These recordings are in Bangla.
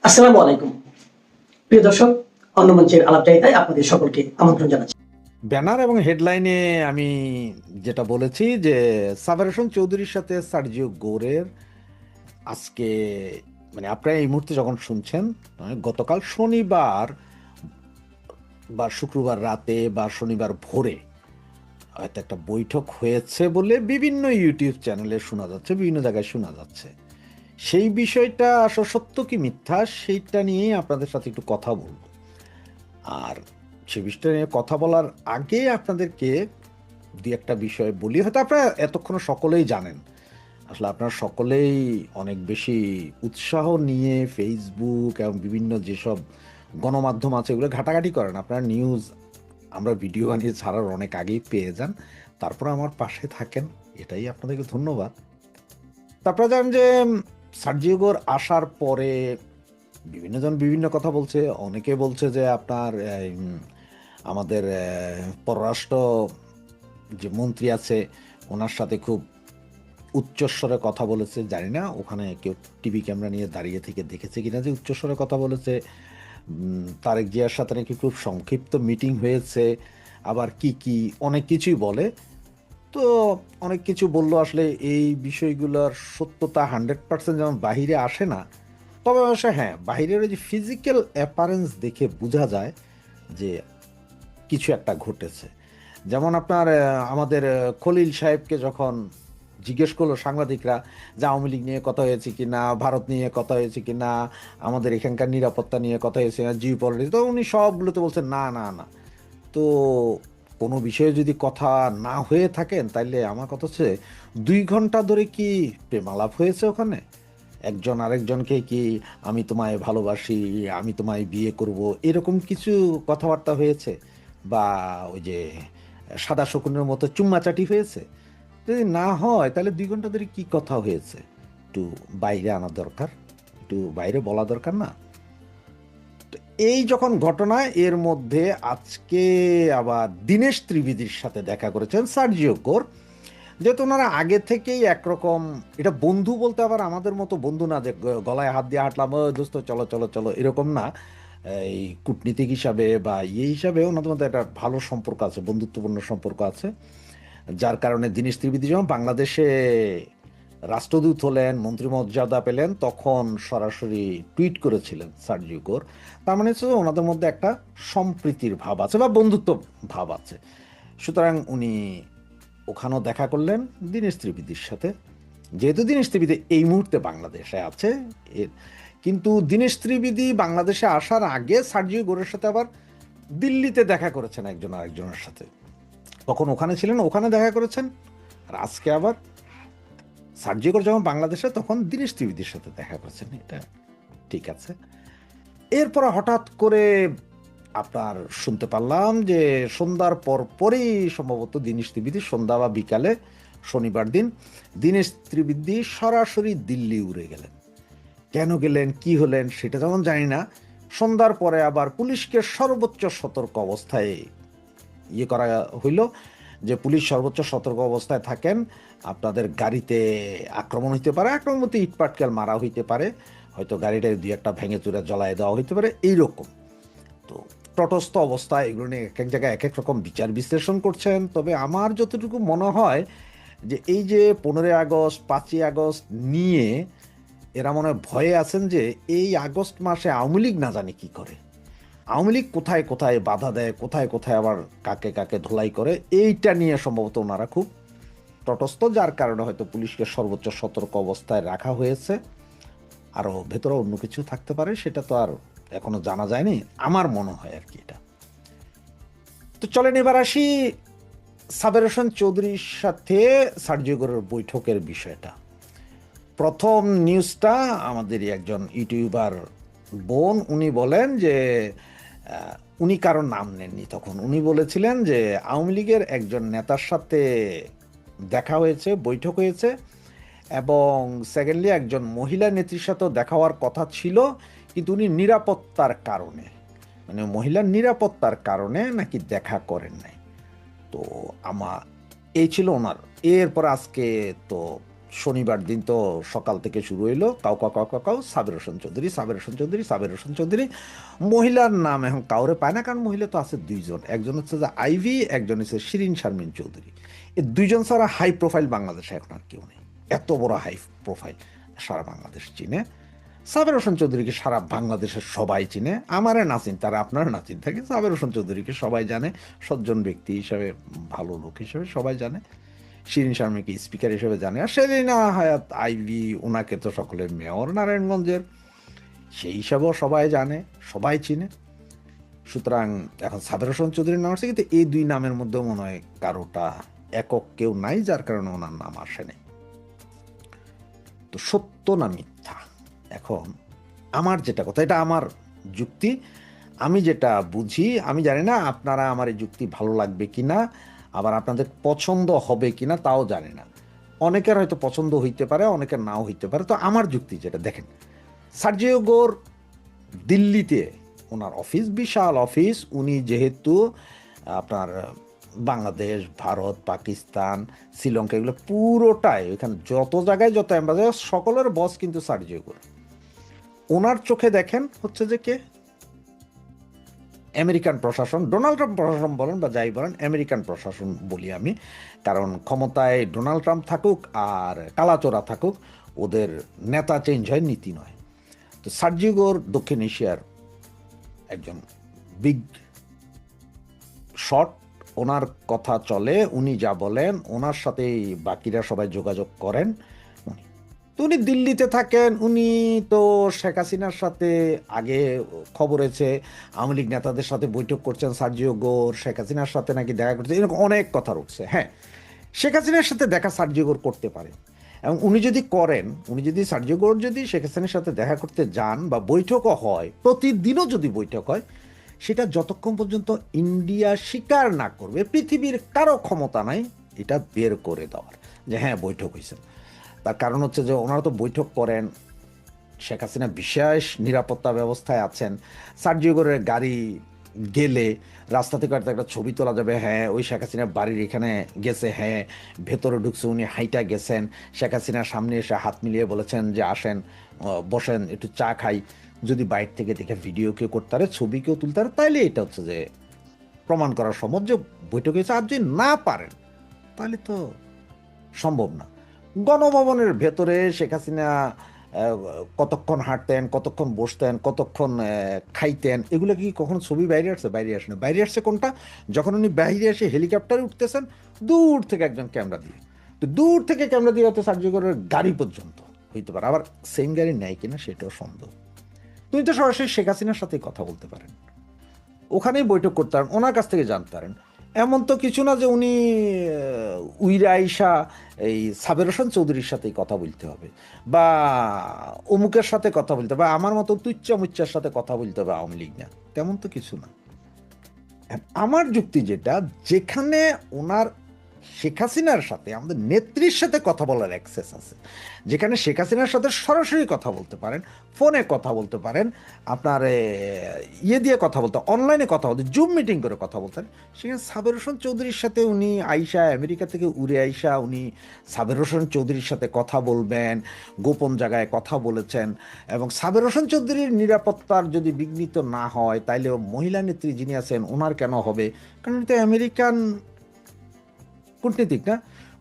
আসসালামু আলাইকুম প্রিয় দর্শক, অন্য মঞ্চের আলাপচারিতায় আপনাদের সকলকে আমন্ত্রণ জানাচ্ছি। ব্যানার এবং হেডলাইনে আমি যেটা বলেছি যে সাবের হোসেন চৌধুরীর সাথে সার্জিও গোরের আজকে মানে আপনারা এই মুহূর্তে যখন শুনছেন গতকাল শনিবার বা শুক্রবার রাতে বা শনিবার ভোরে হয়তো একটা বৈঠক হয়েছে বলে বিভিন্ন ইউটিউব চ্যানেলে শোনা যাচ্ছে, বিভিন্ন জায়গায় শোনা যাচ্ছে। সেই বিষয়টা আসলে সত্য কি মিথ্যা সেইটা নিয়েই আপনাদের সাথে একটু কথা বলবো। আর সে বিষয়টা নিয়ে কথা বলার আগে আপনাদেরকে দুই একটা বিষয় বলি, হয়তো আপনারা এতক্ষণ সকলেই জানেন। আসলে আপনারা সকলেই অনেক বেশি উৎসাহ নিয়ে ফেসবুক এবং বিভিন্ন যেসব গণমাধ্যম আছে এগুলো ঘাটাঘাটি করেন, আপনারা নিউজ আমরা ভিডিও বানিয়ে ছাড়ার অনেক আগেই পেয়ে যান, তারপর আমার পাশে থাকেন, এটাই আপনাদেরকে ধন্যবাদ। তারপরে জানেন যে সার্জিওগোর আসার পরে বিভিন্নজন বিভিন্ন কথা বলছে। অনেকে বলছে যে আপনার আমাদের পররাষ্ট্র যে মন্ত্রী আছে ওনার সাথে খুব উচ্চস্বরে কথা বলেছে। জানি না ওখানে কেউ টিভি ক্যামেরা নিয়ে দাঁড়িয়ে থেকে দেখেছে কিনা যে উচ্চস্বরে কথা বলেছে। তারেক জিয়ার সাথে নাকি খুব সংক্ষিপ্ত মিটিং হয়েছে, আবার কি কি অনেক কিছুই বলে। তো অনেক কিছু বললো, আসলে এই বিষয়গুলোর সত্যতা 100% যেমন বাহিরে আসে না, তবে অবশ্য হ্যাঁ বাহিরের ওই যে ফিজিক্যাল অ্যাপারেন্স দেখে বোঝা যায় যে কিছু একটা ঘটেছে। যেমন আপনার আমাদের খলিল সাহেবকে যখন জিজ্ঞেস করলো সাংবাদিকরা যে আওয়ামী লীগ নিয়ে কথা হয়েছে কি না, ভারত নিয়ে কথা হয়েছে কি না, আমাদের এখানকার নিরাপত্তা নিয়ে কথা হয়েছে না, জিও পলিটিক্স, তো উনি সবগুলোতে বলছেন না না না। তো কোনো বিষয়ে যদি কথা না হয়ে থাকেন তাইলে আমার কথা হচ্ছে 2 ঘন্টা ধরে কি প্রেমালাপ হয়েছে ওখানে? একজন আরেকজনকে কি আমি তোমায় ভালোবাসি, আমি তোমায় বিয়ে করব, এরকম কিছু কথাবার্তা হয়েছে? বা ওই যে সাদা শকুনের মতো চুম্মাচাটি হয়েছে? যদি না হয় তাহলে 2 ঘন্টা ধরে কি কথা হয়েছে একটু বাইরে আনা দরকার, একটু বাইরে বলা দরকার না? তো এই যখন ঘটনা, এর মধ্যে আজকে আবার দীনেশ ত্রিবেদীর সাথে দেখা করেছেন সার্জিও গোর। যেহেতু ওনারা আগে থেকেই একরকম, এটা বন্ধু বলতে আবার আমাদের মতো বন্ধু না যে গলায় হাত দিয়ে হাঁটলাম ও দোস্ত চলো চলো চলো এরকম না। এই কূটনীতিক হিসাবে বা ইয়ে হিসাবে ওনাদের মধ্যে একটা ভালো সম্পর্ক আছে, বন্ধুত্বপূর্ণ সম্পর্ক আছে। যার কারণে দীনেশ ত্রিবেদী যখন বাংলাদেশে রাষ্ট্রদূত হলেন, মন্ত্রিমর্যাদা পেলেন, তখন সরাসরি টুইট করেছিলেন সার্জিও গোর। তার মানে হচ্ছে যে ওনাদের মধ্যে একটা সম্প্রীতির ভাব আছে বা বন্ধুত্ব ভাব আছে। সুতরাং উনি ওখানেও দেখা করলেন দীনেশ ত্রিবেদীর সাথে। যেহেতু দীনেশ ত্রিবেদী এই মুহূর্তে বাংলাদেশে আছে, কিন্তু দীনেশ ত্রিবেদী বাংলাদেশে আসার আগে সার্জিও গোরের সাথে আবার দিল্লিতে দেখা করেছেন একজন আরেকজনের সাথে। তখন ওখানে ছিলেন, ওখানে দেখা করেছেন। আর আজকে আবার সার্জিও গোর যখন বাংলাদেশে তখন দীনেশ ত্রিবেদীর সাথে দেখা করেছেন, এটা ঠিক আছে। এরপর হঠাৎ করে আপনার শুনতে পারলাম যে সন্ধ্যার পর পরই সম্ভবত দীনেশ ত্রিবেদী সন্ধ্যা বা বিকালে শনিবার দিন দীনেশ ত্রিবেদী সরাসরি দিল্লি উড়ে গেলেন। কেন গেলেন, কি হলেন সেটা যেমন জানি না। সন্ধ্যার পরে আবার পুলিশকে সর্বোচ্চ সতর্ক অবস্থায় ইয়ে করা হইল যে পুলিশ সর্বোচ্চ সতর্ক অবস্থায় থাকেন, আপনাদের গাড়িতে আক্রমণ হইতে পারে, আক্রমণ বলতে ইটপাটকেল মারা হইতে পারে, হয়তো গাড়িটা 2-1 ভেঙে চুরে জ্বলায় দেওয়া হইতে পারে, এইরকম। তো তটস্থ অবস্থায় এগুলো নিয়ে এক এক জায়গায় এক এক রকম বিচার বিশ্লেষণ করছেন। তবে আমার যতটুকু মনে হয় যে এই যে 15ই আগস্ট 5ই আগস্ট নিয়ে এরা মনে হয় ভয়ে আছেন যে এই আগস্ট মাসে আওয়ামী লীগ না জানি কি করে, আওয়ামী লীগ কোথায় কোথায় বাধা দেয়, কোথায় কোথায় আবার কাকে কাকে ধোলাই করে, এইটা নিয়ে সম্ভবত ওনারা খুব তটস্থ, যার কারণে হয়তো পুলিশকে সর্বোচ্চ সতর্ক অবস্থায় রাখা হয়েছে। আরও ভেতরে অন্য কিছু থাকতে পারে, সেটা তো আর এখনো জানা যায়নি, আমার মনে হয় আর কি এটা। তো চলেন এবার আসি সাবের হোসেন চৌধুরীর সাথে সার্জিও গোরের বৈঠকের বিষয়টা। প্রথম নিউজটা আমাদেরই একজন ইউটিউবার বোন, উনি বলেন যে উনি কারোর নাম নেননি, তখন উনি বলেছিলেন যে আওয়ামী লীগের একজন নেতার সাথে দেখা হয়েছে, বৈঠক হয়েছে, এবং সেকেন্ডলি একজন মহিলা নেত্রীর সাথেও দেখা হওয়ার কথা ছিল, কিন্তু উনি নিরাপত্তার কারণে, মানে মহিলার নিরাপত্তার কারণে নাকি দেখা করেন নাই। তো এই ছিল ওনার। এরপর আজকে তো শনিবার দিন তো সকাল থেকে শুরু হইলো, কাউ কাউ কাউ কাউ কাউ, সাবের হোসেন চৌধুরী, সাবের হোসেন চৌধুরী, সাবের হোসেন চৌধুরী। মহিলার নাম এখন কাউরে পায় না, কারণ মহিলা তো আছে দুইজন, একজন হচ্ছে যে আইভি, একজন হচ্ছে শিরিন শারমিন চৌধুরী। এই দুইজন ছাড়া হাই প্রোফাইল বাংলাদেশে এখন আর কেউ নেই। এত বড় হাই প্রোফাইল সারা বাংলাদেশ চিনে। সাবের হোসেন চৌধুরীকে সারা বাংলাদেশের সবাই চিনে, আমারে না চিন তারা আপনারা না চিন থাকে, সাবের হোসেন চৌধুরীকে সবাই জানে, সজ্জন ব্যক্তি হিসাবে, ভালো লোক হিসেবে সবাই জানে। শিরিন শারমিনকে স্পিকার হিসেবে জানে, আর সেলিনা হায়াত আইভি, ওনাকে তো সকলে মেয়র নারায়ণগঞ্জের, সেই হিসাবেও সবাই জানে, সবাই চিনে। সুতরাং এখন সাবের হোসেন চৌধুরীর নাম আসছে, কিন্তু এই দুই নামের মধ্যে মনে হয় কারোটা একক কেউ নাই, যার কারণে ওনার নাম আসেনি। তো সত্য না মিথ্যা, এখন আমার যেটা কথা, এটা আমার যুক্তি, আমি যেটা বুঝি, আমি জানি না আপনারা আমার এই যুক্তি ভালো লাগবে কিনা, আবার আপনাদের পছন্দ হবে কিনা তাও জানি না। অনেকের হয়তো পছন্দ হইতে পারে, অনেকের নাও হইতে পারে। তো আমার যুক্তি যেটা, দেখেন, সার্জিও গোর দিল্লিতে ওনার অফিস, বিশাল অফিস। উনি যেহেতু আপনার বাংলাদেশ, ভারত, পাকিস্তান, শ্রীলঙ্কা, এগুলো পুরোটাই, ওইখানে যত জায়গায় যত অ্যাম্বাসেডার, সকলের বস কিন্তু সার্জিও গোর। ওনার চোখে দেখেন হচ্ছে যে কে, আমেরিকান প্রশাসন, ডোনাল্ড ট্রাম্প প্রশাসন বলেন বা যাই বলেন, আমেরিকান প্রশাসন বলি আমি, কারণ ক্ষমতায় ডোনাল্ড ট্রাম্প থাকুক আর কালাচোরা থাকুক, ওদের নেতা চেঞ্জ হয়, নীতি নয়। তো সার্জিও গোর দক্ষিণ এশিয়ার একজন বিগ শট, ওনার কথা চলে, উনি যা বলেন ওনার সাথেই বাকিরা সবাই যোগাযোগ করেন। তো উনি দিল্লিতে থাকেন, উনি তো শেখ হাসিনার সাথে আগে খবর হয়েছে আওয়ামী লীগ নেতাদের সাথে বৈঠক করছেন সার্জিও গোর, শেখ হাসিনার সাথে নাকি দেখা করছে, এরকম অনেক কথা উঠছে। হ্যাঁ, শেখ হাসিনার সাথে দেখা সার্জিও গোর করতে পারে, এবং উনি যদি করেন, উনি যদি সার্জিও গোর যদি শেখ হাসিনার সাথে দেখা করতে যান বা বৈঠকও হয়, প্রতিদিনও যদি বৈঠক হয়, সেটা যতক্ষণ পর্যন্ত ইন্ডিয়া স্বীকার না করবে, পৃথিবীর কারো ক্ষমতা নাই এটা বের করে দেওয়ার যে হ্যাঁ বৈঠক হয়েছে। তার কারণ হচ্ছে যে ওনারা তো বৈঠক করেন, শেখ হাসিনা বিশেষ নিরাপত্তা ব্যবস্থায় আছেন। সার্জিও গোরের গাড়ি গেলে রাস্তা থেকে একটা ছবি তোলা যাবে, হ্যাঁ ওই শেখ হাসিনার বাড়ির এখানে গেছে, হ্যাঁ ভেতরে ঢুকছে, উনি হাইটা গেছেন, শেখ হাসিনার সামনে এসে হাত মিলিয়ে বলেছেন যে আসেন, বসেন, একটু চা খাই। যদি বাইরে থেকে দেখে ভিডিও কেউ করতে পারে, ছবি কেউ তুলতে পারে, তাইলে এটা হচ্ছে যে প্রমাণ করার সম্ভব যে বৈঠক হয়েছে। আর যদি না পারেন তাহলে তো সম্ভব না। গণভবনের ভেতরে শেখ হাসিনা কতক্ষণ হাঁটতেন, কতক্ষণ বসতেন, কতক্ষণ খাইতেন, এগুলো কি কখনো ছবি বাইরে আসছে? বাইরে আসে না। বাইরে আসছে কোনটা, যখন উনি বাইরে এসে হেলিকপ্টারে উঠতেছেন, দূর থেকে একজন ক্যামেরা দিয়ে, তো দূর থেকে ক্যামেরা দিয়ে হয়তো সার্জিও গোরের গাড়ি পর্যন্ত হইতে পারে, আবার সেম গাড়ি নেয় কিনা সেটাও সন্দেহ। তুমি তো সরাসরি শেখ হাসিনার সাথে কথা বলতে পারেন, ওখানেই বৈঠক করতে পারেন, ওনার কাছ থেকে জানতে পারেন। এমন তো কিছু না যে উনি উইরা আইসা এই সাবের হোসেন চৌধুরীর সাথেই কথা বলতে হবে, বা অমুকের সাথে কথা বলতে হবে, বা আমার মতো তুচ্ছা মুচ্চার সাথে কথা বলতে হবে আওয়ামী লীগ না, তেমন তো কিছু না। আমার যুক্তি যেটা, যেখানে ওনার শেখ হাসিনার সাথে, আমাদের নেত্রীর সাথে কথা বলার অ্যাক্সেস আছে, যেখানে শেখ হাসিনার সাথে সরাসরি কথা বলতে পারেন, ফোনে কথা বলতে পারেন, আপনার ইয়ে দিয়ে কথা বলতে, অনলাইনে কথা বলতে, জুম মিটিং করে কথা বলতেন, সেখানে সাবের হোসেন চৌধুরীর সাথে উনি আইসা, আমেরিকা থেকে উড়ে আইসা উনি সাবের হোসেন চৌধুরীর সাথে কথা বলবেন, গোপন জায়গায় কথা বলেছেন। এবং সাবের হোসেন চৌধুরীর নিরাপত্তার যদি বিঘ্নিত না হয়, তাইলে মহিলা নেত্রী যিনি আছেন ওনার কেন হবে? কারণ এটা আমেরিকান কূটনীতিক না।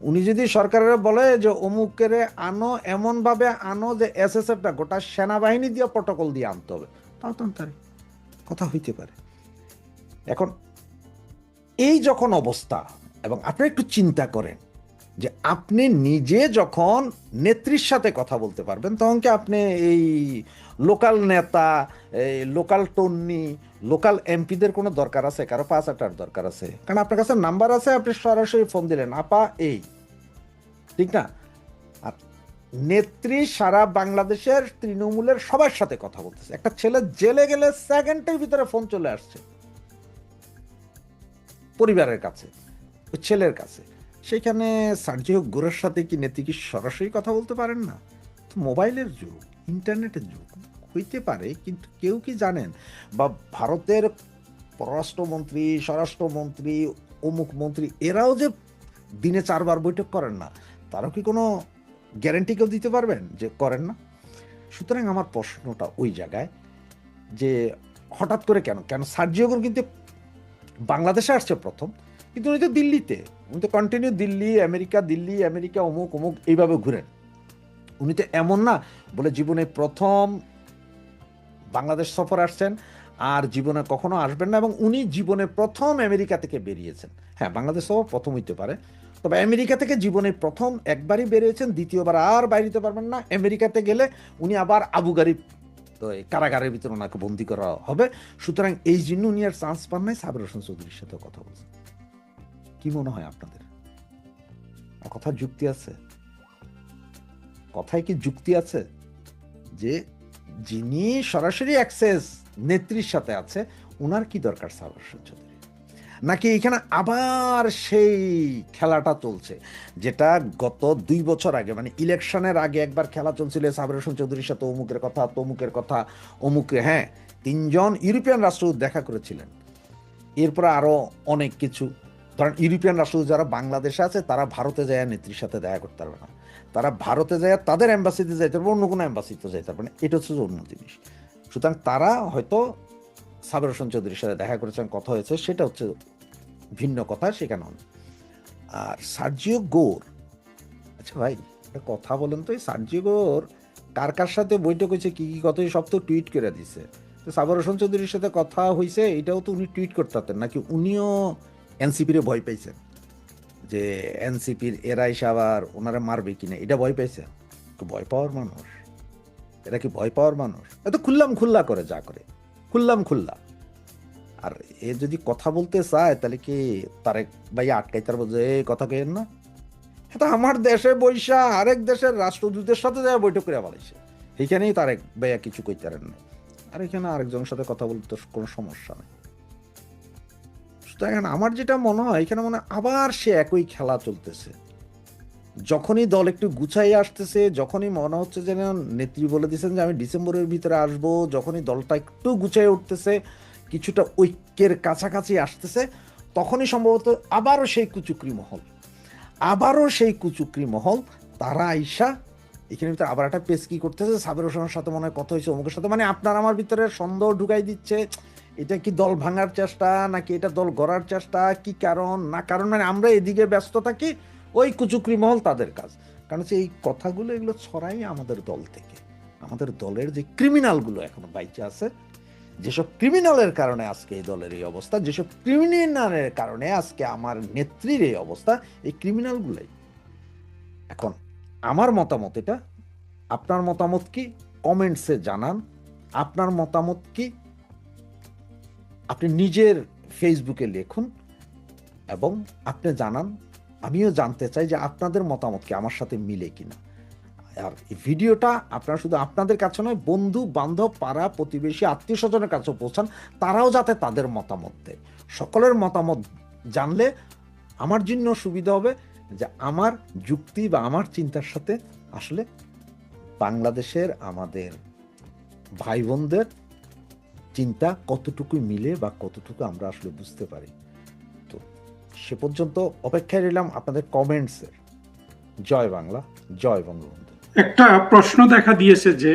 উনি যদি সরকারের বলে যে অমুকের আনো, এমন ভাবে আনো যে এসএসএফটা গোটা সেনাবাহিনী দিয়ে প্রটোকল দিয়ে আনতে হবে, তাও তো তার কথা হইতে পারে। এখন এই যখন অবস্থা, এবং আপনি একটু চিন্তা করেন যে আপনি নিজে যখন নেত্রীর সাথে কথা বলতে পারবেন, তখন কি আপনি এই লোকাল নেতা, এই লোকাল টন্নি, লোকাল এমপিদের কোনো দরকার আছে? কারো 5-8টার দরকার আছে? কারণ আপনার কাছে নাম্বার আছে, আপনি সরাসরি ফোন দিলেন, আপা এই, ঠিক না? আর নেত্রী সারা বাংলাদেশের তৃণমূলের সবার সাথে কথা বলতেছে। একটা ছেলে জেলে গেলে সেকেন্ডের ভিতরে ফোন চলে আসছে পরিবারের কাছে, ওই ছেলের কাছে। সেখানে সার্জিও গোরের সাথে কি নেত্রী কি সরাসরি কথা বলতে পারেন না? মোবাইলের যুগ, ইন্টারনেটের যুগ, হইতে পারে, কিন্তু কেউ কি জানেন? বা ভারতের পররাষ্ট্রমন্ত্রী, স্বরাষ্ট্রমন্ত্রী, অমুক মন্ত্রী, এরাও যে দিনে 4 বার বৈঠক করেন না, তারও কি কোনো গ্যারান্টি কেউ দিতে পারবেন যে করেন না? সুতরাং আমার প্রশ্নটা ওই জায়গায় যে হঠাৎ করে কেন কেন সার্জিও গোর কিন্তু বাংলাদেশে আসছে প্রথম, কিন্তু উনি তো দিল্লিতে, উনি তো কন্টিনিউ দিল্লি আমেরিকা অমুক অমুক এইভাবে ঘুরেন। উনি তো এমন না বলে জীবনে প্রথম বাংলাদেশ সফর আসছেন আর জীবনে কখনো আসবেন না, এবং উনি জীবনে প্রথম আমেরিকা থেকে বেরিয়েছেন। হ্যাঁ, বাংলাদেশ সফর প্রথম হইতে পারে, তবে আমেরিকা থেকে জীবনে প্রথম একবারই বেরিয়েছেন, দ্বিতীয়বার আর বাইরে পারবেন না। আমেরিকাতে গেলে উনি আবার আবু গারিব কারাগারের ভিতরে ওনাকে বন্দি করা হবে। সুতরাং এই জন্য উনি আর চান্স পান নাই সাবের হোসেন চৌধুরীর সাথে কথা বলছেন। কি মনে হয় আপনাদের? কথা যুক্তি আছে? কথায় কি যুক্তি আছে যে যিনি সরাসরি অ্যাক্সেস নেত্রীর সাথে আছে, ওনার কি দরকার সাবের হোসেন চৌধুরী? নাকি এখানে আবার সেই খেলাটা চলছে যেটা গত 2 বছর আগে, মানে ইলেকশনের আগে একবার খেলা চলছিল সাবের হোসেন চৌধুরীর সাথে অমুকের কথা তমুকের কথা অমুকে, হ্যাঁ 3জন ইউরোপিয়ান রাষ্ট্রদূত দেখা করেছিলেন। এরপরে আরো অনেক কিছু, ধরেন ইউরোপিয়ান রাষ্ট্রদূত যারা বাংলাদেশে আছে তারা ভারতে যায় নেত্রীর সাথে দেখা করতে পারবে না, তারা ভারতে যায় তাদের এম্বাসিতে যাইতে পারবে, অন্য কোনো এম্বাসিতে যাইতে পারবে না, এটা হচ্ছে অন্য জিনিস। সুতরাং তারা হয়তো সাবের হোসেন চৌধুরীর সাথে দেখা করেছেন, কথা হয়েছে, সেটা হচ্ছে ভিন্ন কথা, সেখানে। আর সার্জিও গোর, আচ্ছা ভাই একটা কথা বলেন তো, এই সার্জিও গোর কার কার সাথে বৈঠক হয়েছে, কি কি কথা, সব তো টুইট করে দিছে। তো সাবের হোসেন চৌধুরীর সাথে কথা হয়েছে, এটাও তো উনি টুইট করতে পারতেন, নাকি উনিও এনসিপির ভয় পাইছেন যে এনসিপির এরা এসে আবার ওনারা মারবে কিনা, এটা ভয় পাইছে? ভয় পাওয়ার মানুষ এটা কি ভয় পাওয়ার মানুষ? এত খুল্লাম খুল্লা করে যা করে, খুল্লাম খুল্লা। আর এ যদি কথা বলতে চায় তাহলে কি তারেক ভাই আটকাইতে পারবো যে এই কথা কেন না? এটা আমার দেশে বৈশা আরেক দেশের রাষ্ট্রদূতের সাথে যায় বৈঠক করে বলেছে, এইখানেই তারেক ভাইয়া কিছু কইতে পারেন না, আর এখানে আরেকজনের সাথে কথা বলতে কোনো সমস্যা নেই। সুতরাং আমার যেটা মনে হয় এখানে মনে হয় আবার সে একই খেলা চলতেছে। যখনই দল একটু গুছাই আসতেছে, যখনই মনে হচ্ছে যে নেত্রী বলে দিচ্ছেন যে আমি ডিসেম্বরের ভিতরে আসবো, যখনই দলটা একটু গুছাই উঠতেছে, কিছুটা ঐক্যের কাছাকাছি আসতেছে, তখনই সম্ভবত আবারও সেই কুচুকরি মহল তারা আইসা এখানে ভিতরে আবার একটা পেশ কি করতেছে, সাবের হোসেনের সাথে মনে হয় কথা হয়েছে অমুকের সাথে, মানে আপনার আমার ভিতরে সন্দেহ ঢুকাই দিচ্ছে এটা কি দল ভাঙার চেষ্টা নাকি এটা দল গড়ার চেষ্টা, কি কারণ না কারণ, মানে আমরা এদিকে ব্যস্ত থাকি, ওই কুচুকরি মহল তাদের কাজ। কারণ হচ্ছে এই কথাগুলো এগুলো ছড়াই আমাদের দল থেকে, আমাদের দলের যে ক্রিমিনালগুলো এখনো বাইচে আছে, যেসব ক্রিমিনালের কারণে আজকে এই দলের এই অবস্থা, যেসব ক্রিমিনালের কারণে আজকে আমার নেত্রীর এই অবস্থা, এই ক্রিমিনালগুলাই। এখন আমার মতামত এটা, আপনার মতামত কি কমেন্টসে জানান, আপনার মতামত কি আপনি নিজের ফেসবুকে লিখুন এবং আপনি জানান, আমিও জানতে চাই যে আপনাদের মতামত কি আমার সাথে মিলে কিনা। আর এই ভিডিওটা আপনারা শুধু আপনাদের কাছে নয়, বন্ধু বান্ধব পাড়া প্রতিবেশী আত্মীয় স্বজনের কাছে পৌঁছান, তারাও যাতে তাদের মতামত দেয়। সকলের মতামত জানলে আমার জন্য সুবিধা হবে যে আমার যুক্তি বা আমার চিন্তার সাথে আসলে বাংলাদেশের আমাদের ভাই বোনদের চিন্তা কতটুকু মিলে বা কতটুকু আমরা আসলে বুঝতে পারি। তো সে পর্যন্ত অপেক্ষায় রইলাম আপনাদের কমেন্টসের। জয় বাংলা, জয় বঙ্গবন্ধু। একটা প্রশ্ন দেখা দিয়েছে যে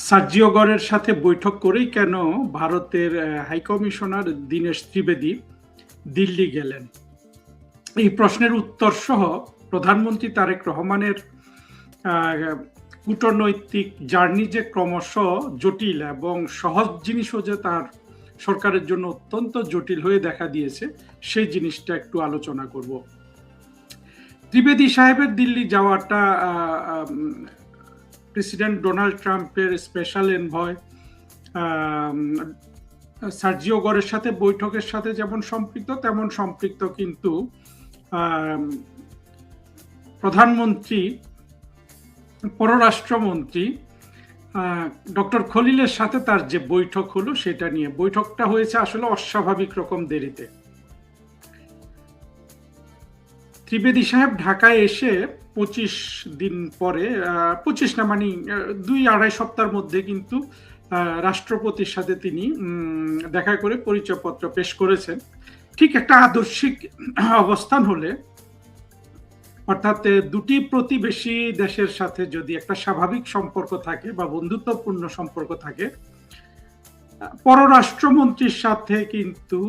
সার্জিও গরের সাথে বৈঠক করেই কেন ভারতের হাইকমিশনার দীনেশ ত্রিবেদী দিল্লি গেলেন। এই প্রশ্নের উত্তর সহ প্রধানমন্ত্রী তারেক রহমানের কূটনৈতিক জার্নি যে ক্রমশ জটিল এবং সহজ জিনিসও যে তার সরকারের জন্য অত্যন্ত জটিল হয়ে দেখা দিয়েছে, সেই জিনিসটা একটু আলোচনা করব। ত্রিবেদী সাহেবের দিল্লি যাওয়াটা প্রেসিডেন্ট ডোনাল্ড ট্রাম্পের স্পেশাল এনভয় সার্জিও গরের সাথে বৈঠকের সাথে যেমন সম্পৃক্ত, তেমন সম্পৃক্ত কিন্তু প্রধানমন্ত্রী পররাষ্ট্রমন্ত্রী ডক্টর খলিলের সাথে তার যে বৈঠক হলো সেটা নিয়ে। বৈঠকটা হয়েছে আসলে অস্বাভাবিক রকম দেরিতে। ত্রিবেদী সাহেব ঢাকায় এসে 25 দিন পরে, 25 না মানে 2-2.5 সপ্তাহের মধ্যে কিন্তু রাষ্ট্রপতির সাথে তিনি দেখা করে পরিচয়পত্র পেশ করেছেন। ঠিক একটা আদর্শিক অবস্থান হলে অর্থাৎ দুটি প্রতিবেশী দেশের সাথে যদি একটা স্বাভাবিক সম্পর্ক থাকে বা বন্ধুত্বপূর্ণ সম্পর্ক থাকে, পররাষ্ট্রমন্ত্রীর সাথে কিন্তু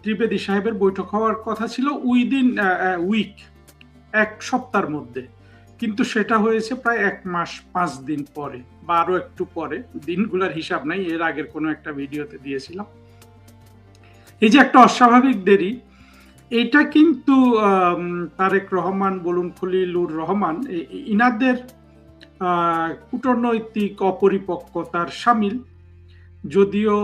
ত্রিবেদী সাহেবের বৈঠক হওয়ার কথা ছিল উইদিন উইক, এক সপ্তাহের মধ্যে, কিন্তু সেটা হয়েছে প্রায় 1 মাস 5 দিন পরে বা আরো একটু পরে, দিনগুলোর হিসাব নাই, এর আগের কোনো একটা ভিডিওতে দিয়েছিলাম। এই যে একটা অস্বাভাবিক দেরি, এটা কিন্তু তারেক রহমান বলুন, খলিলুর রহমান, ইনাদের কূটনৈতিক অপরিপক্কতার শামিল। যদিও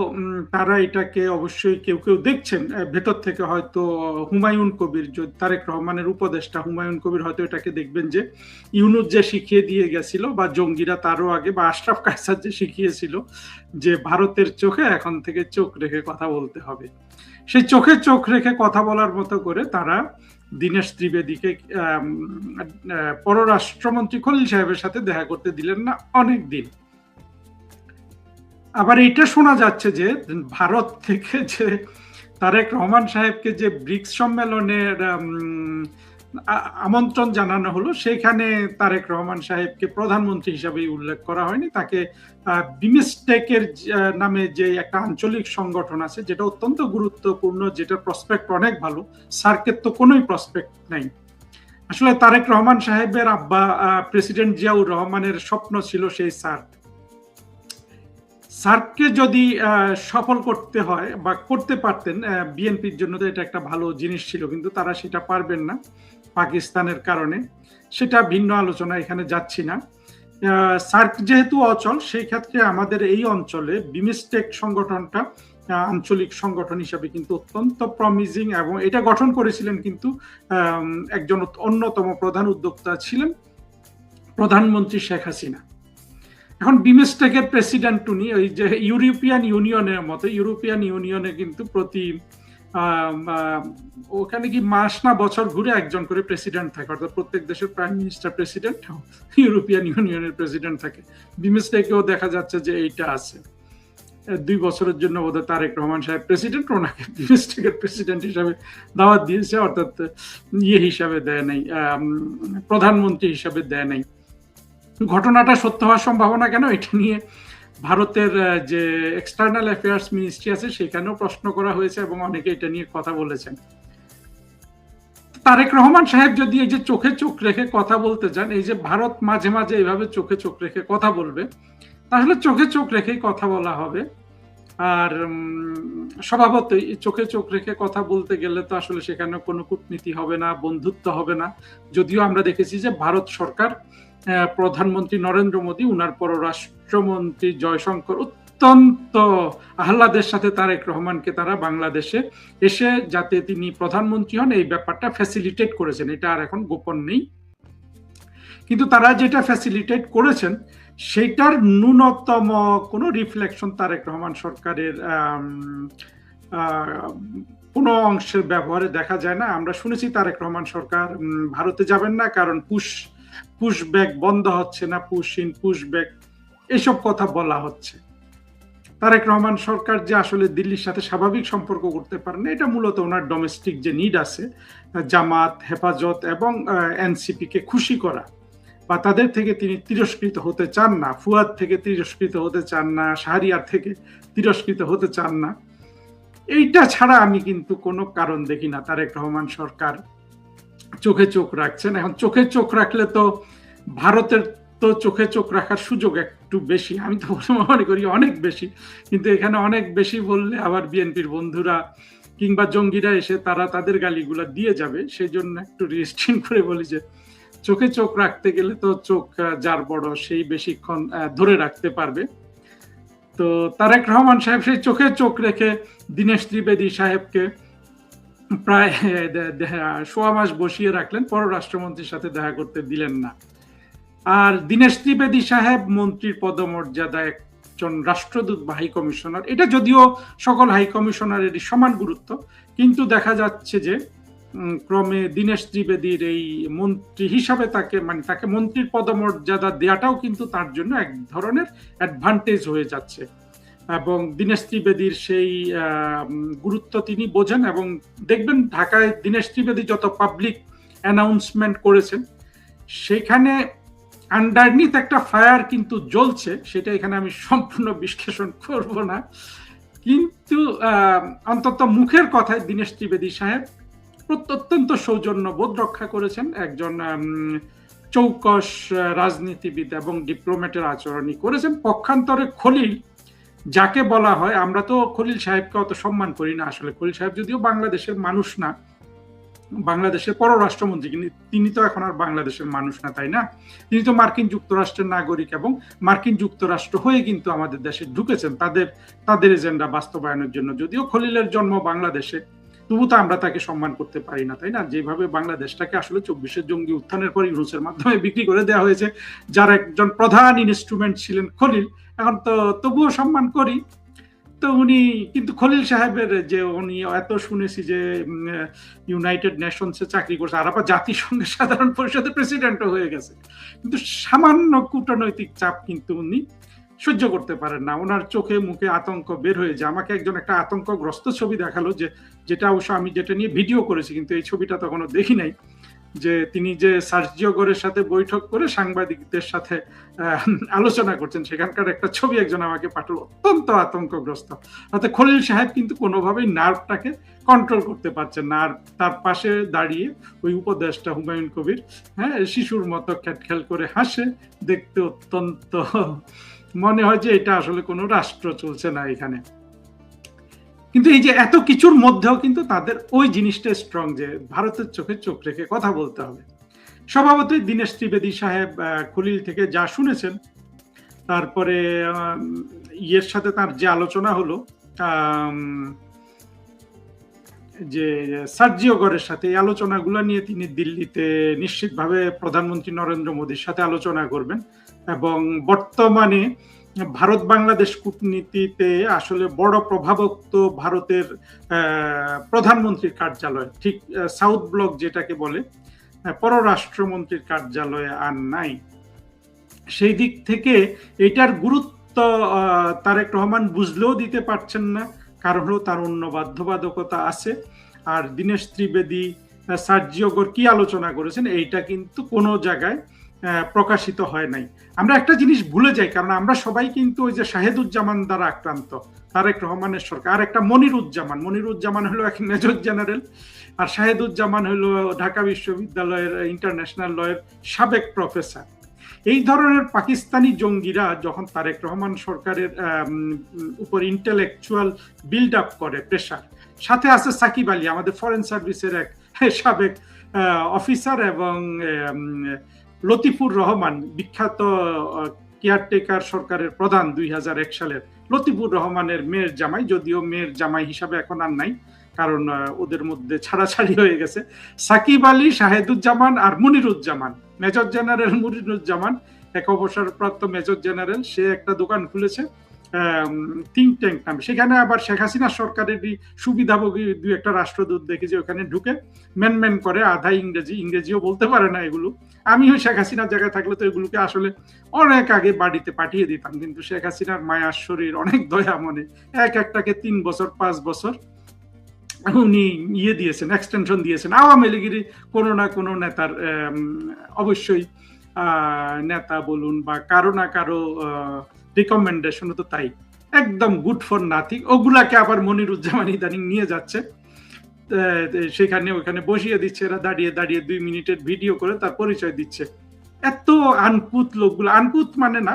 তারা এটাকে অবশ্যই কেউ কেউ দেখছেন ভেতর থেকে, হয়তো হুমায়ুন কবির, তারেক রহমানের উপদেষ্টা হুমায়ুন কবির হয়তো এটাকে দেখবেন যে ইউনূস যে শিখিয়ে দিয়ে গেছিল, বা জঙ্গিরা তারও আগে, বা আশরাফ কায়সার যে শিখিয়েছিল যে ভারতের চোখে এখন থেকে চোখ রেখে কথা বলতে হবে, সেই চোখে চোখ রেখে কথা বলার মতো করে তারা দীনেশ ত্রিবেদীকে পররাষ্ট্রমন্ত্রী খলিল সাহেবের সাথে দেখা করতে দিলেন না অনেক দিন। আবার এটা শোনা যাচ্ছে যে ভারত থেকে যে তারেক রহমান সাহেবকে যে ব্রিক্স সম্মেলনের আমন্ত্রণ জানানো হলো, সেখানে তারেক রহমান সাহেবকে প্রধানমন্ত্রী হিসাবে উল্লেখ করা হয়নি, তাকে বিমস্টেকের নামে যে একটা আঞ্চলিক সংগঠন আছে, যেটা অত্যন্ত গুরুত্বপূর্ণ, যেটা প্রসপেক্ট অনেক ভালো, সার্কের তো কোনোই প্রসপেক্ট নাই। আসলে তারেক রহমান সাহেবের আব্বা প্রেসিডেন্ট জিয়াউর রহমানের স্বপ্ন ছিল সেই সার্ককে যদি সফল করতে হয় বা করতে পারতেন, বিএনপির জন্য তো এটা একটা ভালো জিনিস ছিল, কিন্তু তারা সেটা পারবেন না পাকিস্তানের কারণে। সেটা ভিন্ন আলোচনা, এখানে যাচ্ছি না। সার্ক যেহেতু অচল, সেই ক্ষেত্রে আমাদের এই অঞ্চলে বিমস্টেক সংগঠনটা আঞ্চলিক সংগঠন হিসাবে কিন্তু অত্যন্ত প্রমিজিং, এবং এটা গঠন করেছিলেন কিন্তু একজন অন্যতম প্রধান উদ্যোক্তা ছিলেন প্রধানমন্ত্রী শেখ হাসিনা। এখন বিমস্টেকের প্রেসিডেন্ট উনি, ওই যে ইউরোপিয়ান ইউনিয়নের মতো, ইউরোপিয়ান ইউনিয়নে কিন্তু প্রতি ওখানে কি মাস না বছর ঘুরে একজন করে প্রেসিডেন্ট থাকে, অর্থাৎ প্রত্যেক দেশের প্রাইম মিনিস্টার প্রেসিডেন্ট, ইউরোপিয়ান ইউনিয়নের প্রেসিডেন্ট থাকে। বিমস্টেকেও দেখা যাচ্ছে যে এইটা আছে। 2 বছরের জন্য বোধহয় তারেক রহমান সাহেব প্রেসিডেন্ট, ওনাকে বিমস্টেকের প্রেসিডেন্ট হিসাবে দাওয়াত দিয়েছে, অর্থাৎ ইয়ে হিসাবে দেয় নাই, প্রধানমন্ত্রী হিসাবে দেয় নাই। ঘটনাটা সত্য হওয়ার সম্ভাবনা কেন, এটা নিয়ে ভারতের যে এক্সটার্নাল অ্যাফেয়ার্স মিনিস্ট্রি আছে সেখানেও প্রশ্ন করা হয়েছে, এবং অনেকে এটা নিয়ে কথা বলেছেন। তারেক রহমান সাহেব যদি এই যে চোখে চোখ রেখে কথা বলতে চান, এই যে ভারত মাঝে মাঝে এইভাবে চোখে চোখ রেখে কথা বলবে, তাহলে চোখে চোখ রেখেই কথা বলা হবে। আর স্বভাবতই চোখে চোখ রেখে কথা বলতে গেলে তো আসলে সেখানে কোনো কূটনীতি হবে না, বন্ধুত্ব হবে না। যদিও আমরা দেখেছি যে ভারত সরকার, প্রধানমন্ত্রী নরেন্দ্র মোদী, উনার পররাষ্ট্রমন্ত্রী জয়শঙ্কর অত্যন্ত আহ্লাদের সাথে তারেক রহমানকে তারা বাংলাদেশে এসে যাতে তিনি প্রধানমন্ত্রী হন এই ব্যাপারটা ফ্যাসিলিটেট করেছেন, এটা আর এখন গোপন নেই। কিন্তু তারা যেটা ফ্যাসিলিটেট করেছেন সেটার ন্যূনতম কোনো রিফ্লেকশন তারেক রহমান সরকারের কোনো অংশের ব্যবহারে দেখা যায় না। আমরা শুনেছি তারেক রহমান সরকার ভারতে যাবেন না, কারণ পুশব্যাক বন্ধ হচ্ছে না, পুশ ইন পুশব্যাক এসব কথা বলা হচ্ছে। তারেক রহমান সরকার যে আসলে দিল্লির সাথে স্বাভাবিক সম্পর্ক করতে পারেন, এটা মূলত ওনার ডোমেস্টিক যে নিড আছে, জামাত, হেফাজত এবং এনসিপি কে খুশি করা, বা তাদের থেকে তিনি তিরস্কৃত হতে চান না, ফুয়াদ থেকে তিরস্কৃত হতে চান না, শাহরিয়ার থেকে তিরস্কৃত হতে চান না। এইটা ছাড়া আমি কিন্তু কোনো কারণ দেখি না তারেক রহমান সরকার চোখে চোখ রাখছেন। এখন চোখে চোখ রাখলে তো ভারতের তো চোখে চোখ রাখার সুযোগ একটু বেশি, আমি তো মনে করি অনেক বেশি, কিন্তু এখানে অনেক বেশি বললে আবার বিএনপির বন্ধুরা কিংবা জঙ্গিরা এসে তারা তাদের গালিগুলা দিয়ে যাবে, সেই জন্য একটু রেস্ট্রিন করে বলি যে চোখে চোখ রাখতে গেলে তো চোখ যার বড় সেই বেশিক্ষণ ধরে রাখতে পারবে। তো তারেক রহমান সাহেব সেই চোখে চোখ রেখে দীনেশ ত্রিবেদী সাহেবকে প্রায় 1.5 মাস বসিয়ে রাখলেন, পররাষ্ট্রমন্ত্রীর সাথে দেখা করতে দিলেন না। আর দীনেশ ত্রিবেদী সাহেব মন্ত্রীর পদমর্যাদা একজন রাষ্ট্রদূত বা হাই কমিশনার, এটা যদিও সকল হাই কমিশনারেরই সমান গুরুত্ব, কিন্তু দেখা যাচ্ছে যে ক্রমে দীনেশ ত্রিবেদীর এই মন্ত্রী হিসাবে তাকে মন্ত্রীর পদমর্যাদা দেওয়াটাও কিন্তু তার জন্য এক ধরনের অ্যাডভান্টেজ হয়ে যাচ্ছে, এবং দীনেশ ত্রিবেদীর সেই গুরুত্ব তিনি বোঝেন। এবং দেখবেন ঢাকায় দীনেশ ত্রিবেদী যত পাবলিক অ্যানাউন্সমেন্ট করেছেন, সেখানে আন্ডারনিথ একটা ফায়ার কিন্তু জ্বলছে, সেটা এখানে আমি সম্পূর্ণ বিশ্লেষণ করব না। কিন্তু অন্তত মুখের কথায় দীনেশ ত্রিবেদী সাহেব অত্যন্ত সৌজন্যবোধ রক্ষা করেছেন, একজন চৌকস রাজনীতিবিদ এবং ডিপ্লোম্যাটের আচরণই করেছেন। পক্ষান্তরে খলিল, যাকে বলা হয়, আমরা তো খলিল সাহেবকে অত সম্মান করি না আসলে, খলিল সাহেব যদিও বাংলাদেশের মানুষ না, বাংলাদেশের পররাষ্ট্রমন্ত্রী, কিন্তু তিনি তো এখন আর বাংলাদেশের মানুষ না, তাই না? তিনি তো মার্কিন যুক্তরাষ্ট্রের নাগরিক এবং মার্কিন যুক্তরাষ্ট্র হয়ে কিন্তু আমাদের দেশে ঢুকেছেন তাদের এজেন্ডা বাস্তবায়নের জন্য। যদিও খলিলের জন্ম বাংলাদেশে, তবু তো আমরা তাকে সম্মান করতে পারি না, তাই না? যেভাবে বাংলাদেশটাকে আসলে 24-এর জঙ্গি উত্থানের পর ইউনুসের মাধ্যমে বিক্রি করে দেওয়া হয়েছে, যার একজন প্রধান ইনস্ট্রুমেন্ট ছিলেন খলিল, এখন তো তবুও সম্মান করি। তো উনি কিন্তু খলিল সাহেবের যে উনি এত শুনেছি যে ইউনাইটেড নেশনসে চাকরি করছে, আর আবার জাতিসংঘের সাধারণ পরিষদের প্রেসিডেন্টও হয়ে গেছে, কিন্তু সামান্য কূটনৈতিক চাপ কিন্তু উনি সহ্য করতে পারেন না। ওনার চোখে মুখে আতঙ্ক বের হয়ে যায়। আমাকে একজন একটা আতঙ্কগ্রস্ত ছবি দেখালো, যেটা অবশ্য আমি যেটা নিয়ে ভিডিও করেছি, কিন্তু এই ছবিটা তখনো দেখি নাই, যে তিনি যে সার্জিও গোরের সাথে বৈঠক করে সাংবাদিকদের সাথে আলোচনা করছেন, সেখানকার একটা ছবি একজন আমাকে পাঠালো, অত্যন্ত আতঙ্কগ্রস্ত। অর্থাৎ খলিল সাহেব কিন্তু কোনোভাবেই নার্ভটাকে কন্ট্রোল করতে পারছেন না। আর তার পাশে দাঁড়িয়ে ওই উপদেষ্টা হুমায়ুন কবির, হ্যাঁ, শিশুর মতো খ্যাটখ্যাল করে হাসে, দেখতে অত্যন্ত মনে হয় যে এটা আসলে কোনো রাষ্ট্র চলছে না এখানে। কিন্তু এই যে এত কিছুর মধ্যেও কিন্তু তাদের ওই জিনিসটা স্ট্রং, যে ভারতের চোখে চোখ রেখে কথা বলতে হবে। স্বভাবতই দীনেশ ত্রিবেদী সাহেব খলিল থেকে যা শুনেছেন, তারপরে ইয়ের সাথে তার যে আলোচনা হলো, যে সার্জিও গোরের সাথে, এই আলোচনাগুলো নিয়ে তিনি দিল্লিতে নিশ্চিতভাবে প্রধানমন্ত্রী নরেন্দ্র মোদীর সাথে আলোচনা করবেন। এবং বর্তমানে ভারত বাংলাদেশ কূটনীতিতে আসলে বড় প্রভাবক তো ভারতের প্রধানমন্ত্রীর কার্যালয়, ঠিক সাউথ ব্লক যেটাকে বলে, পররাষ্ট্রমন্ত্রীর কার্যালয়ে আর নাই। সেই দিক থেকে এটার গুরুত্ব তারেক রহমান বুঝলেও দিতে পারছেন না, কারণ হলো তার অন্য বাধ্যবাধকতা আছে। আর দীনেশ ত্রিবেদী সার্জিও গোর কি আলোচনা করেছেন, এইটা কিন্তু কোনো জায়গায় প্রকাশিত হয় নাই। আমরা একটা জিনিস ভুলে যাই, কারণ আমরা সবাই কিন্তু ওই যে শাহেদুজ্জামান দ্বারা আক্রান্ত, তারেক রহমানের সরকার। আর একটা মনিরুজ্জামান হলো এক মেজর জেনারেল, আর শাহেদুজ্জামান হলো ঢাকা বিশ্ববিদ্যালয়ের ইন্টারন্যাশনাল লয়ের সাবেক প্রফেসর। এই ধরনের পাকিস্তানি জঙ্গিরা যখন তারেক রহমান সরকারের উপর ইন্টেলেকচুয়াল বিল্ড আপ করে, প্রেশার, সাথে আছে সাকিব আলী, আমাদের ফরেন সার্ভিসের এক সাবেক অফিসার, এবং লতিফুর রহমান, বিখ্যাত কেয়ারটেকার সরকারের প্রধান 2001 সালের লতিফুর রহমানের মেয়ের জামাই, যদিও মেয়ের জামাই হিসাবে এখন আর নাই, কারণ ওদের মধ্যে ছাড়াছাড়ি হয়ে গেছে। সাকিব আলী, শাহেদুজ্জামান আর মনিরুজ্জামান, মেজর জেনারেল মনিরুজ্জামান, এক অবসরপ্রাপ্ত মেজর জেনারেল, সে একটা দোকান খুলেছে থিঙ্ক ট্যাঙ্ক নামে। সেখানে আবার শেখ হাসিনা সরকারের সুবিধাভোগী দুই একটা রাষ্ট্রদূত দেখি যে ওখানে ঢুকে ম্যান করে, আধা ইংরেজিও বলতে পারে না এগুলো। আমিও শেখ হাসিনার জায়গায় থাকলে তো এগুলোকে আসলে অনেক আগে বাড়িতে পাঠিয়ে দিতাম, কিন্তু শেখ হাসিনার মায়ার শরীর, অনেক দয়া মনে, একটাকে 3 বছর 5 বছর উনি দিয়েছেন, এক্সটেনশন দিয়েছেন। আওয়ামী লীগের কোনো না কোনো নেতার, অবশ্যই নেতা বলুন বা কারো না কারো রিকমেন্ডেশন, তো তাই একদম গুড ফর নাথিং। ওগুলাকে আবার মনিরুজ্জামান ইদানিং নিয়ে যাচ্ছে, সেখানে ওখানে বসিয়ে দিচ্ছে, এরা দাঁড়িয়ে 2 মিনিটের ভিডিও করে তার পরিচয় দিচ্ছে। এত আনকুত লোকগুলো, আনকুত মানে না,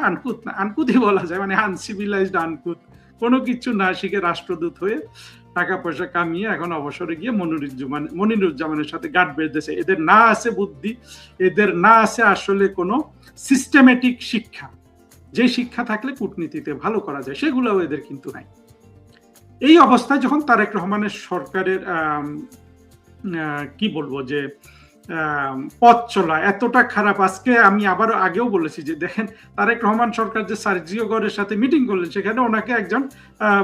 আনকুতই বলা যায়, মানে আনসিভিলাইজড আনকুত, কোনো কিছু না শিখে রাষ্ট্রদূত হয়ে টাকা পয়সা কামিয়ে এখন অবসরে গিয়ে মনিরুজ্জামানের সাথে গাঁট বেঁধেছে। এদের না আছে বুদ্ধি, এদের না আছে আসলে কোনো সিস্টেমেটিক শিক্ষা, যে শিক্ষা থাকলে কূটনীতিতে ভালো করা যায়, সেগুলোও এদের কিন্তু নাই। এই অবস্থায় যখন তারেক রহমানের সরকারের কি বলবো, যে পথ চলা এতটা খারাপ, আজকে আমি আবার আগেও বলেছি যে দেখেন তারেক রহমান সরকার যে সার্জিও গোরের সাথে মিটিং করলেন, সেখানে ওনাকে একজন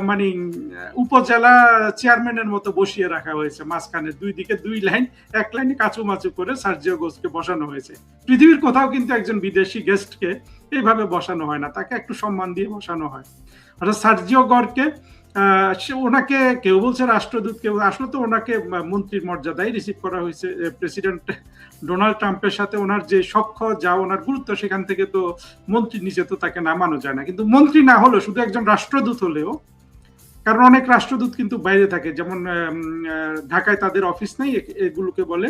মানে উপজেলা চেয়ারম্যানের মতো বসিয়ে রাখা হয়েছে, মাঝখানে 2 দিকে 2 লাইন, এক লাইনে কাচুমাচু করে সার্জিও গোরকে বসানো হয়েছে। পৃথিবীর কোথাও কিন্তু একজন বিদেশি গেস্টকে এইভাবে বসানো হয় না, তাকে একটু সম্মান দিয়ে বসানো হয়। অর্থাৎ সার্জিও গোরকে ওনাকে কেউ বলছে রাষ্ট্রদূত, কেউ আসলে তো ওনাকে মন্ত্রীর মর্যাদায় রিসিভ করা হয়েছে। প্রেসিডেন্ট ডোনাল্ড ট্রাম্পের সাথে ওনার যে সখ্য, যা ওনার গুরুত্ব, সেখান থেকে তো মন্ত্রীর নিচে তো তাকে নামানো যায় না। কিন্তু মন্ত্রী না হলেও, শুধু একজন রাষ্ট্রদূত হলেও, কারণ অনেক রাষ্ট্রদূত কিন্তু বাইরে থাকে, যেমন ঢাকায় তাদের অফিস নেই, এগুলোকে বলে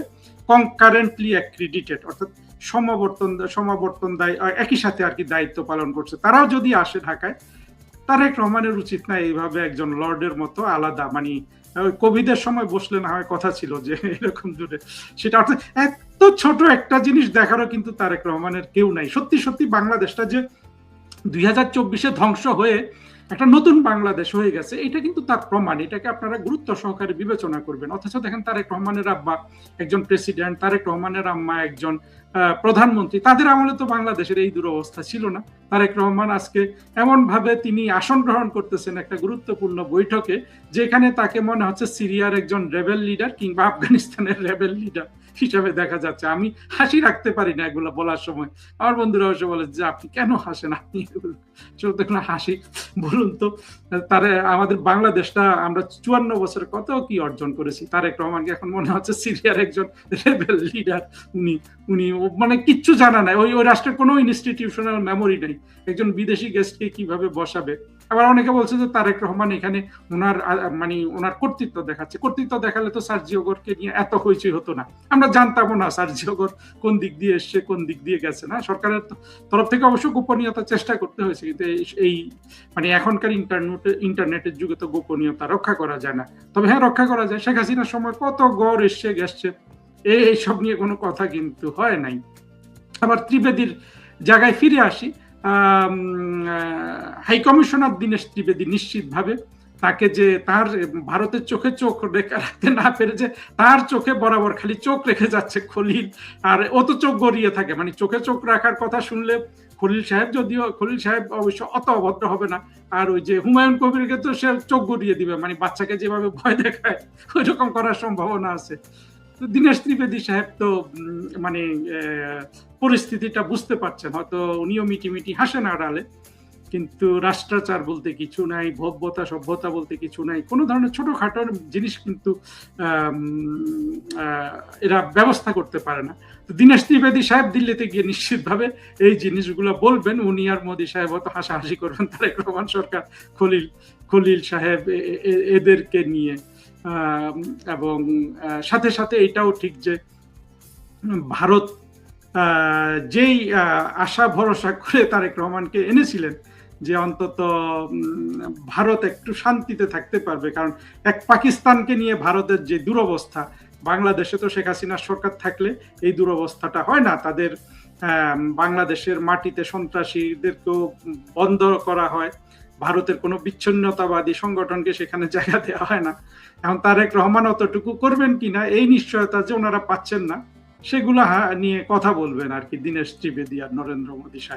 কনকারেন্টলি অ্যাক্রিডিটেড, অর্থাৎ সমাবর্তন দায় একই সাথে আর কি দায়িত্ব পালন করছে। তারাও যদি আসে ঢাকায়, তারেক রহমানের উচিত না এইভাবে একজন লর্ডের মতো আলাদা, মানে কোভিডের সময় বসলে না হয় কথা ছিল যে এরকম দূরে, সেটা অর্থাৎ এত ছোট একটা জিনিস দেখারও কিন্তু তারেক রহমানের কেউ নাই। সত্যি সত্যি বাংলাদেশটা যে 2024-এ ধ্বংস হয়ে একটা নতুন বাংলাদেশ হয়ে গেছে, এটা কিন্তু তার প্রমাণ। এটাকে আপনারা গুরুত্ব সহকারে বিবেচনা করবেন। অথচ দেখেন, তারেক রহমানের আব্বা একজন প্রেসিডেন্ট, তারেক রহমানের আম্মা একজন প্রধানমন্ত্রী, তাদের আমলে তো বাংলাদেশের এই দুরবস্থা ছিল না। তারেক রহমান আজকে এমন ভাবে তিনি আসন গ্রহণ করতেছেন একটা গুরুত্বপূর্ণ বৈঠকে, যেখানে তাকে মনে হচ্ছে সিরিয়ার একজন রেবেল লিডার কিংবা আফগানিস্তানের রেবেল লিডার হিসাবে দেখা যাচ্ছে। আমি হাসি রাখতে পারি না এগুলো বলার সময়। আমার বন্ধুরা অবশ্য বলে যে আপনি কেন হাসেন, আপনি দেখুন হাসি, বলুন তো। তারে আমাদের বাংলাদেশটা আমরা 54 বছরে কত কি অর্জন করেছি, তারেক রহমানকে এখন মনে হচ্ছে সিরিয়ার একজন রেবেল লিডার। উনি মানে কিচ্ছু জানা নাই, ওই রাষ্ট্রের কোনো ইনস্টিটিউশনাল মেমোরি নেই, একজন বিদেশি গেস্টকে কিভাবে বসাবে। আবার অনেকে বলছে যে তারেক রহমান এখানে ওনার কর্তৃত্ব দেখাচ্ছে। কর্তৃত্ব দেখালে তো সার্জিও গোরকে নিয়ে এত হইচই হতো না, আমরা জানতামও না সার্জিও গোর কোন দিক দিয়ে এসছে, কোন দিক দিয়ে গেছে। না, সরকারের তরফ থেকে অবশ্য গোপনীয়তার চেষ্টা করতে হয়েছে, কিন্তু এই এখনকার ইন্টারনেটের যুগে তো গোপনীয়তা রক্ষা করা যায় না। তবে হ্যাঁ, রক্ষা করা যায়। শেখ হাসিনার সময় কত গড় এসছে গেছে, এইসব নিয়ে কোনো কথা কিন্তু হয় নাই। আবার ত্রিবেদীর জায়গায় ফিরে আসি। হাই কমিশনার দীনেশ ত্রিবেদী নিশ্চিতভাবে তাকে যে তার ভারতের চোখে চোখ রাখতে না পেরে যে তার চোখে বরাবর খালি চোখ রেখে যাচ্ছে খলিল, আর ও তো চোখ গড়িয়ে থাকে, মানে চোখে চোখ রাখার কথা শুনলে খলিল সাহেব অবশ্য অত অভদ্র হবে না। আর ওই যে হুমায়ুন কবিরকে তো সে চোখ গড়িয়ে দিবে, মানে বাচ্চাকে যেভাবে ভয় দেখায় ওই রকম করার সম্ভাবনা আছে। দীনেশ ত্রিবেদী সাহেব তো মানে পরিস্থিতিটা বুঝতে পারছেন, হয়তো উনিও মিটিমিটি হাসেন আড়ালে, কিন্তু রাষ্ট্রাচার বলতে কিছু নাই, ভব্যতা সভ্যতা বলতে কিছু নাই, কোনো ধরনের ছোটখাটো জিনিস কিন্তু এরা ব্যবস্থা করতে পারে না। তো দীনেশ ত্রিবেদী সাহেব দিল্লিতে গিয়ে নিশ্চিতভাবে এই জিনিসগুলো বলবেন। উনি আর মোদী সাহেব হয়তো হাসাহাসি করবেন তারেক রহমান সরকার, খলিল সাহেব, এদেরকে নিয়ে। এবং সাথে সাথে এটাও ঠিক যে ভারত যেই আশা ভরসা করে তারেক রহমানকে এনেছিলেন যে অন্তত ভারত একটু শান্তিতে থাকতে পারবে, কারণ এক পাকিস্তানকে নিয়ে ভারতের যে দুরবস্থা, বাংলাদেশে তো শেখ হাসিনার সরকার থাকলে এই দুরবস্থাটা হয় না। তাদের বাংলাদেশের মাটিতে সন্ত্রাসীদেরকেও বন্ধ করা হয়, ভারতের কোনো বিচ্ছিন্নতাবাদী সংগঠনকে সেখানে জায়গা দেওয়া হয় না। এখন তারেক রহমান অতটুকু করবেন কিনা, এই নিশ্চয়তা যে ওনারা পাচ্ছেন না, সেগুলো নিয়ে কথা বলবেন আর কি দীনেশ ত্রিবেদী আর নরেন্দ্র মোদী সাহেব।